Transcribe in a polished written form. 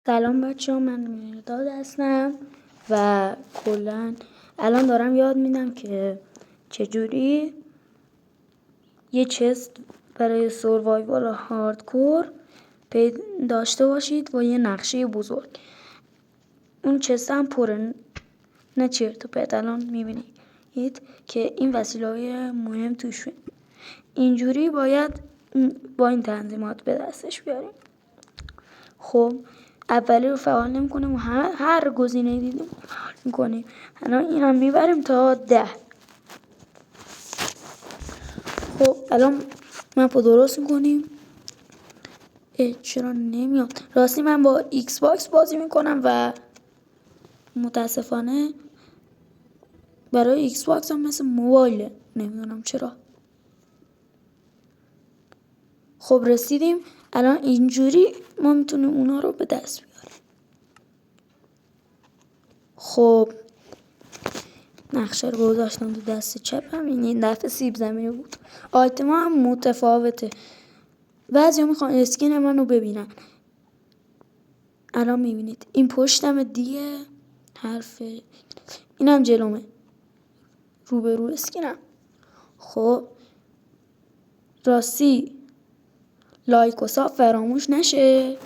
سلام بچه ها، من مرداد هستم و کلا الان دارم یاد میدم که چجوری یه چست برای سوروایوال هاردکور داشته باشید با یه نقشه بزرگ. اون چست هم پره، نه چرت و پرت. الان میبینید که این وسیله‌های مهم توش. اینجوری باید با این تنظیمات به دستش بیاریم. خب اولی رو فعال نمی‌کنیم و هر گزینه دیدیم فعال می‌کنیم. الان این هم میبریم تا 10. خب الان مپو درست می‌کنیم. چرا نمیاد؟ راستی من با ایکس باکس بازی میکنم و متاسفانه برای ایکس باکس هم مثل موبایله، نمیدونم چرا. خب رسیدیم. الان اینجوری ما میتونیم اونا رو به دست بیاریم. خب نقشه رو گذاشتم تو دست چپم. این دفعه سیب زمینی بود. آیتم ها هم متفاوته. بعضی ها میخوان اسکین منو ببینن. الان میبینید این پشتم دیگه حرف، اینم جلومه روبرو اسکینم. خب راستی لایک و ساب فراموش نشه.